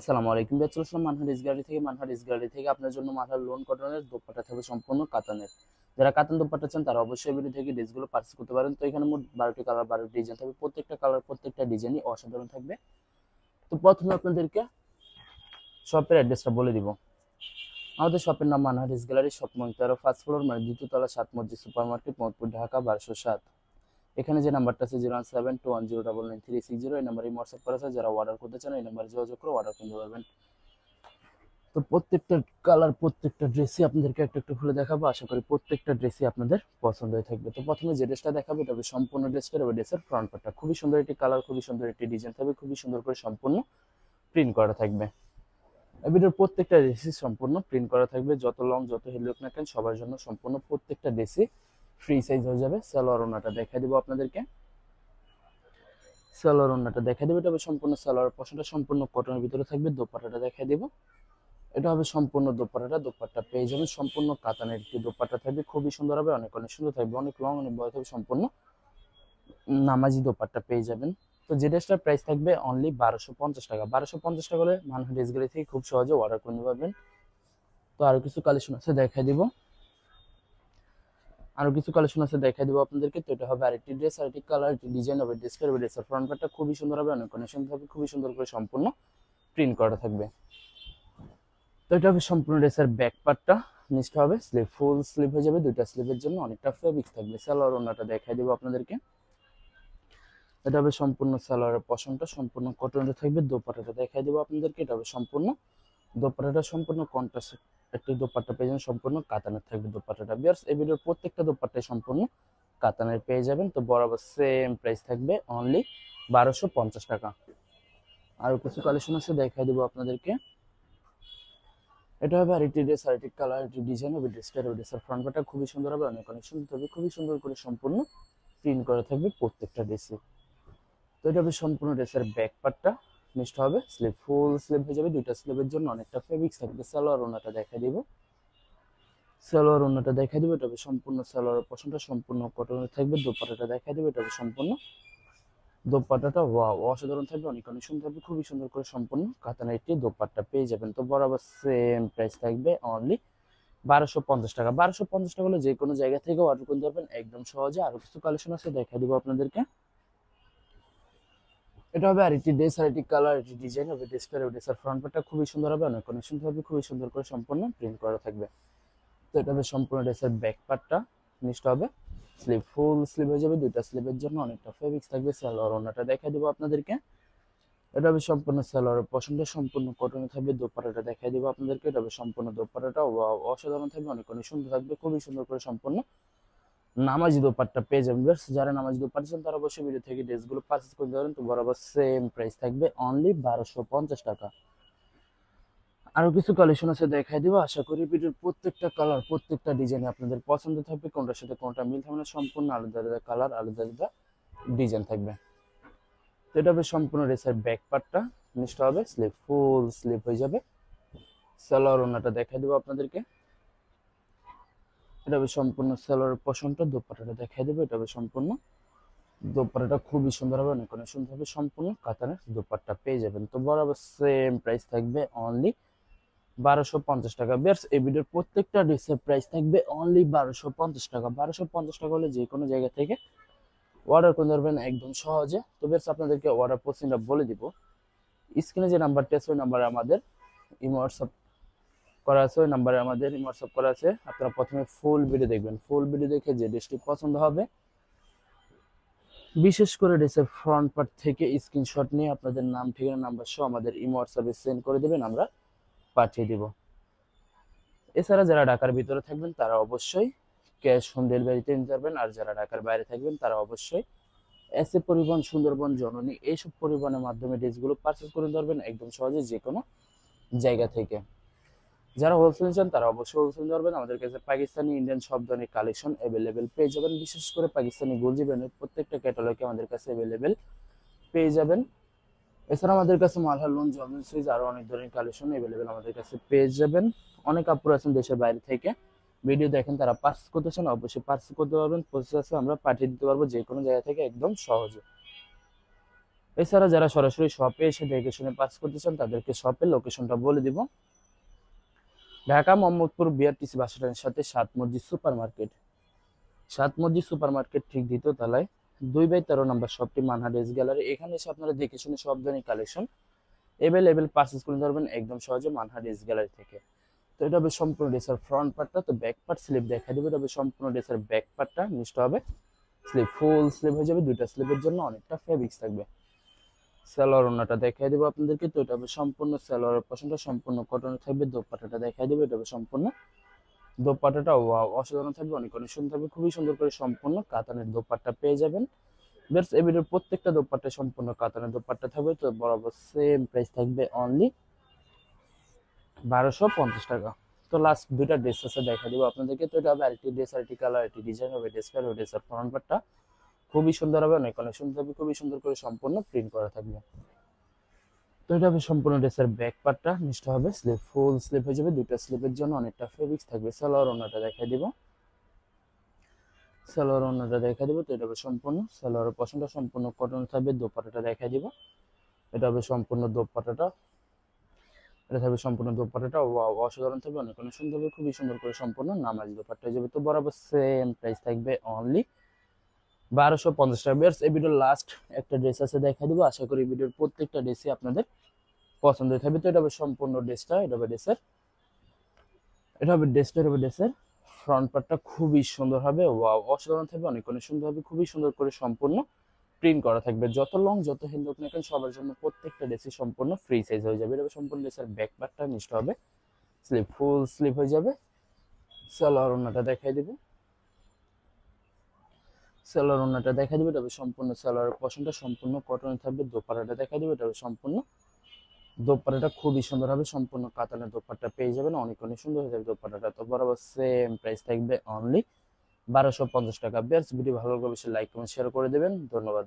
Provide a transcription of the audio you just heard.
আসসালামু আলাইকুম। চলে আসলাম মানহারিস গ্যালারি থেকে। মানহারিস গ্যালারি থেকে আপনার জন্য মানহার লোন কটনের দোপাট্টা থাকবে সম্পূর্ণ কাতানের। যারা কাতান দোপাট্টা চান তারা অবশ্যই ভিডিও থেকে ড্রেসগুলো পারচেজ করতে পারেন। তো এখানে মোট 12টি কালার, 12টি ডিজাইন থাকবে। প্রত্যেকটা কালার, প্রত্যেকটা ডিজাইনই অসাধারণ থাকবে। তো প্রথমে আপনাদেরকে শপের অ্যাড্রেসটা বলে দিব। আমাদের শপের নাম মানহারিস গ্যালারি, শপ নং 13, ফার্স্ট ফ্লোর, মানে দ্বিতীয় তলা, 7 মসজিদ সুপার মার্কেট, মোহাম্মদপুর, ঢাকা 1207। এখানে যে নাম্বারটা আছে 01721099360, এই নাম্বারে হোয়াটসঅ্যাপ করা আছে। যারা অর্ডার করতে চান এই নাম্বারে যোগাযোগ করে অর্ডার করতে পারবেন। তো প্রত্যেকটা কালার, প্রত্যেকটা ড্রেসই আপনাদেরকে একটা একটু খুলে দেখাবো। আশা করি প্রত্যেকটা ড্রেসই আপনাদের পছন্দ হয়ে থাকবে। তো প্রথমে যে ড্রেসটা দেখাবো এটা হবে সম্পূর্ণ ড্রেসটা, এবং ড্রেসের ফ্রন্ট পার্টটা খুবই সুন্দর একটি কালার, খুবই সুন্দর একটি ডিজাইন থাকবে, খুবই সুন্দর করে সম্পূর্ণ প্রিন্ট করা থাকবে। এই ভিডিওর প্রত্যেকটা ড্রেসই সম্পূর্ণ প্রিন্ট করা থাকবে। যত লং, যত হেভি হোক না কেন, সবার জন্য সম্পূর্ণ প্রত্যেকটা ড্রেসই ফ্রি সাইজ হয়ে যাবে। সালোয়ার ওড়নাটা দেখাই দেবো আপনাদেরকে। সালোয়ার ওড়নাটা দেখাই দেবো, এটা হবে সম্পূর্ণ সালোয়ার পোর্শনটা সম্পূর্ণ কটনের ভিতরে থাকবে। দোপাট্টাটা দেখাই দেবো, এটা হবে সম্পূর্ণ দোপাট্টাটা। দোপাট্টা পেয়ে যাবেন সম্পূর্ণ কাতানের একটি দোপাট্টা থাকবে, খুবই সুন্দর হবে, অনেক অনেক সুন্দর থাকবে, অনেক লং, অনেক বড় থাকবে, সম্পূর্ণ নামাজি দোপাট্টা পেয়ে যাবেন। তো যে ড্রেসটার প্রাইস থাকবে অনলি 1250 টাকা। 1250 টাকা হলে মানুষ ড্রেস গেলে থেকে খুব সহজে অর্ডার করে পারবেন। তো আরো কিছু কালেকশন আছে দেখাই দিব, দেখাই দিব আপনাদেরকে। তো এটা হবে আরেকটি ড্রেস, আরেকটি কালার, আরেকটি ডিজাইন হবে। ড্রেসের ফ্রন্ট পার্টটা খুবই সুন্দর হবে, অনেক অনেক সুন্দর হবে, খুবই সুন্দর করে সম্পূর্ণ প্রিন্ট করা থাকবে। তো এটা হবে সম্পূর্ণ ড্রেসের ব্যাক পার্টটা। নিচটা হবে স্লিভ, ফুল স্লিভ হয়ে যাবে, দুইটা স্লিভের জন্য অনেকটা ফেব্রিক্স থাকবে। সালোয়ার ওড়নাটা দেখাই দেবো আপনাদেরকে। এটা হবে সম্পূর্ণ সালোয়ারের পশমটা সম্পূর্ণ কটনের থাকবে। দোপাট্টাটা দেখাই দেবো আপনাদেরকে। এটা হবে সম্পূর্ণ দোপাট্টাটা সম্পূর্ণ কন্ট্রাস্ট একটি দোপাট্টা পেয়ে যাবেন, সম্পূর্ণ কাতানের থাকবে দোপাট্টাটা। বিয়ার্স, এই ভিডিওর প্রত্যেকটা দোপাট্টাই সম্পূর্ণ কাতানের পেয়ে যাবেন। তো বরাবর সেম প্রাইস থাকবে অনলি 1250 টাকা। আরো কিছু কালেকশন আছে দেখাই দেবো আপনাদেরকে। এটা হবে আরেকটি ড্রেস, আরেকটি কালার, আরেকটি ডিজাইন হবে। ড্রেসের ফ্রন্ট পার্টটা খুবই সুন্দর হবে, অনেক অনেক সুন্দর হবে, খুবই সুন্দর করে সম্পূর্ণ প্রিন্ট করা থাকবে প্রত্যেকটা ড্রেসে। তো এটা হবে সম্পূর্ণ ড্রেসের ব্যাক পার্টটা। নিচটা হবে স্লিভ, ফুল স্লিভ হয়ে যাবে, দুইটা স্লিভের জন্য অনেকটা ফেব্রিক্স থাকবে। সালোয়ার ওড়নাটা দেখাই দিব, এটা হবে সম্পূর্ণ সালোয়ার পশমটা সম্পূর্ণ কটনের থাকবে। দোপাট্টাটা দেখাই দিব, এটা হবে সম্পূর্ণ দোপাট্টাটা ওয়াও অসাধারণ থাকবে, অনেক অনেক সুন্দর থাকবে, খুবই সুন্দর করে সম্পূর্ণ কাতানের একটি দোপাট্টা পেয়ে যাবেন। তো বরাবর সেম প্রাইস থাকবে অনলি 1250 টাকা। 1250 টাকা হলে যে কোনো জায়গা থেকে অর্ডার করতে পারবেন একদম সহজে। আরো কিছু কালেকশন আছে দেখা দিব আপনাদেরকে। এটা হবে আরেকটি ড্রেস, আরেকটি কালার, আরেকটি ডিজাইন হবে। ড্রেসের ফ্রন্ট পার্টটা খুবই সুন্দর হবে, অনেক অনেক সুন্দর হবে, খুবই সুন্দর করে সম্পূর্ণ প্রিন্ট করা থাকবে। তো এটা হবে সম্পূর্ণ ড্রেসের ব্যাক পার্টটা। নিচটা হবে স্লিভ, ফুল স্লিভ হয়ে যাবে, দুইটা স্লিভের জন্য অনেকটা ফেব্রিক্স থাকবে। সালোয়ার ওড়নাটা দেখাই দিব আপনাদেরকে। এটা হবে সম্পূর্ণ সালোয়ারের পশমটা সম্পূর্ণ কটনে থাকবে। দোপাট্টাটা দেখাই দিব আপনাদেরকে। এটা হবে সম্পূর্ণ দোপাট্টাটা ওয়াও অসাধারণ থাকবে, অনেক অনেক সুন্দর থাকবে, খুবই সুন্দর করে সম্পূর্ণ নামাজি দোপাট্টা পেয়ে যাবেন। যারা নামাজি দোপাট্টা চান তারা অবশ্যই ভিডিও থেকে ড্রেসগুলো পারচেজ করতে পারেন। তো বরাবর সেম প্রাইস থাকবে অনলি 1250 টাকা। আরো কিছু কালেকশন আছে দেখাই দিব। আশা করি ভিডিওর প্রত্যেকটা কালার, প্রত্যেকটা ডিজাইন আপনাদের পছন্দ থাকবে, কোনটার সাথে কোনটা মিল থাকবে না, সম্পূর্ণ আলাদা আলাদা কালার, আলাদা আলাদা ডিজাইন থাকবে। তো এটা হবে সম্পূর্ণ ড্রেসের ব্যাক পার্টটা। নিচটা হবে স্লিভ, ফুল স্লিভ হয়ে যাবে। সালোয়ার ওড়নাটা দেখাই দিব আপনাদেরকে। এটা হবে সম্পূর্ণ সালোয়ার পশমটা। দোপাট্টাটা দেখাই দেবো, এটা হবে সম্পূর্ণ দোপাট্টাটা খুবই সুন্দর হবে, অনেক অনেক সুন্দর হবে, সম্পূর্ণ কাতানের দোপাট্টা পেয়ে যাবেন। তো বরাবর সেম প্রাইস থাকবে অনলি 1250 টাকা। বিয়ার্স, এই ভিডিওর প্রত্যেকটা ড্রেসের প্রাইস থাকবে অনলি 1250 টাকা। 1250 টাকা হলে যে কোনো জায়গা থেকে অর্ডার করে ধরবেন একদম সহজে। তো বিয়ার্স, আপনাদেরকে অর্ডার প্রসেসিংটা বলে দিব। স্ক্রিনে যে নাম্বারটি আছে ওই নাম্বারে আমাদের ইমো হোয়াটসঅ্যাপ করা আছে, ওই নাম্বারে আমাদের ইমো হোয়াটসঅ্যাপ করা আছে। আপনারা প্রথমে ফুল ভিডিও দেখবেন, ফুল ভিডিও দেখে যে ড্রেসটি পছন্দ হবে, বিশেষ করে ড্রেসের ফ্রন্ট পার্ট থেকে স্ক্রিনশট নিয়ে আপনাদের নাম, ঠিকানা, নাম্বার সহ আমাদের ইমো হোয়াটসঅ্যাপে সেন্ড করে দেবেন, আমরা পাঠিয়ে দিব। এছাড়া যারা ঢাকার ভিতরে থাকবেন তারা অবশ্যই ক্যাশ হোম ডেলিভারিতে নিতে পারবেন, আর যারা ঢাকার বাইরে থাকবেন তারা অবশ্যই এসএ পরিবহন, সুন্দরবন, জননী এইসব পরিবহনের মাধ্যমে ড্রেসগুলো পারচেজ করে নিতে পারবেন একদম সহজে যে কোনো জায়গা থেকে। যারা হোলসেল চান তারা অবশ্যই হোলসেল নিতে পারবেন। আমাদের কাছে পাকিস্তানি, ইন্ডিয়ান সব ধরনের কালেকশন অ্যাভেলেবেল পেয়ে যাবেন। বিশেষ করে পাকিস্তানি গঞ্জি ব্র্যান্ডের প্রত্যেকটা ক্যাটালগে আমাদের কাছে অ্যাভেলেবেল পেয়ে যাবেন। এছাড়া আমাদের কাছে মালহার লোন, জর্মেন সুইজ আরো অনেক ধরনের কালেকশন অ্যাভেলেবেল আমাদের কাছে পেয়ে যাবেন। অনেক আপুরা আছেন দেশের বাইরে থেকে ভিডিও দেখেন, তারা পার্সেল করতে চান অবশ্যই পার্সেল করতে পারবেন। প্রসেস আছে, আমরা পাঠিয়ে দিতে পারবো যে কোনো জায়গা থেকে একদম সহজে। এছাড়া যারা সরাসরি শপে এসে দেখে শুনে পার্চেস করতে চান তাদেরকে শপের লোকেশনটা বলে দিব। ঢাকা মোহাম্মদপুর বিআরটিসি বাস স্ট্যান্ডের সাথে সাত মসজিদ সুপার মার্কেট। সাত মসজিদ সুপার মার্কেট ঠিক দ্বিতীয় তলায় 2/13 নম্বর শপটি মানহা ড্রেস গ্যালারি। এখানে এসে আপনারা দেখে শুনে সব ধরনের কালেকশন এভেলেবেল পারচেস করে ধরবেন একদম সহজে মানহা ড্রেস গ্যালারি থেকে। তো এটা হবে সম্পূর্ণ ড্রেসের ফ্রন্ট পার্টটা। তো ব্যাক পার্ট স্লিপ দেখা দেবে, এটা হবে সম্পূর্ণ ড্রেসের ব্যাক পার্টটা নিচটা হবে স্লিপ, ফুল স্লিপ হয়ে যাবে, দুইটা স্লিপের জন্য অনেকটা ফেব্রিক্স থাকবে। সালোয়ার ওড়নাটা দেখাই দেবো আপনাদেরকে। তো এটা হবে সম্পূর্ণ সালোয়ারের পশনটা সম্পূর্ণ কটনের থাকবে। দোপাট্টাটা দেখাই দেবো, এটা হবে সম্পূর্ণ দোপাট্টাটা ওয়াও অসাধারণ থাকবে, অনেক অনেক সুন্দর থাকবে, খুবই সুন্দর করে সম্পূর্ণ কাতানের দোপাট্টা পেয়ে যাবেন। বেশ এই ভিডিওর প্রত্যেকটা দোপাট্টা সম্পূর্ণ কাতানের দোপাট্টা থাকবে। তো বরাবর সেম প্রাইস থাকবে অনলি 1250 টাকা। তো লাস্ট দুইটা ড্রেস আছে দেখা দিব আপনাদেরকে। তো এটা হবে আরেকটি ড্রেস, আরেকটি কালার, আরেকটি ডিজাইন হবে। ড্রেসটার হবে ড্রেসের ফ্রন্ট পার্টটা খুবই সুন্দর হবে, অনেক অনেক সুন্দর হবে, খুবই সুন্দর করে সম্পূর্ণ প্রিন্ট করা থাকবে। তো এটা হবে সম্পূর্ণ ড্রেসের ব্যাক পার্টটা নিচটা হবে স্লিপ, ফুল স্লিপ হয়ে যাবে, দুইটা স্লিপের জন্য অনেকটা ফেব্রিক্স থাকবে। সালোয়ার ওড়নাটা দেখাই দিব, সালোয়ার ওড়নাটা দেখাই দিব। তো এটা হবে সম্পূর্ণ সালোয়ারের পশনটা সম্পূর্ণ কটন থাকবে। দোপাট্টাটা দেখাই দিব, এটা হবে সম্পূর্ণ দোপাট্টাটা, এটা থাকবে সম্পূর্ণ দোপাট্টাটা ওয়াও অসাধারণ থাকবে, অনেক অনেক সুন্দর হবে, খুবই সুন্দর করে সম্পূর্ণ নামাজ দোপাট্টা হয়ে যাবে। তো বরাবর সেম প্রাইস থাকবে অনলি 1250 টাকা। বেয়ার্স এই ভিডিওর লাস্ট একটা ড্রেস আছে দেখা দিব, আশা করি ভিডিওর প্রত্যেকটা ড্রেসই আপনাদের পছন্দ হয়ে থাকবে। তো এটা হবে সম্পূর্ণ ড্রেসটা, এটা হবে ড্রেসের, এটা হবে ড্রেসটা, এটা হবে ড্রেসের ফ্রন্ট পার্টটা খুবই সুন্দর হবে, ওয়াও অসাধারণ থাকবে, অনেক অনেক সুন্দর হবে, খুবই সুন্দর করে সম্পূর্ণ প্রিন্ট করা থাকবে। যত লং যত হিল হোক না কেন সবার জন্য প্রত্যেকটা ড্রেসই সম্পূর্ণ ফ্রি সাইজ হয়ে যাবে। এটা হবে সম্পূর্ণ ড্রেসের ব্যাক পার্টটা নিচটা হবে স্লিপ, ফুল স্লিপ হয়ে যাবে। সালোয়ার ওড়নাটা দেখাই দিব, সালোয়ার ওড়নাটা দেখাই দিব, এটা হবে সম্পূর্ণ সালোয়ারের পশনটা সম্পূর্ণ কটনে থাকবে। দোপাট্টাটা দেখাই দিব, এটা হবে সম্পূর্ণ দোপাট্টাটা খুবই সুন্দর হবে, সম্পূর্ণ কাতানের দোপাট্টা পেয়ে যাবেন, অনেক অনেক সুন্দর হয়ে যাবে দোপাট্টাটা। তো বরাবর সেম প্রাইস থাকবে অনলি 1250 টাকা। বেয়ার্স ভিডিও ভালো লাগলে অবশ্যই লাইক কমেন্ট শেয়ার করে দেবেন, ধন্যবাদ।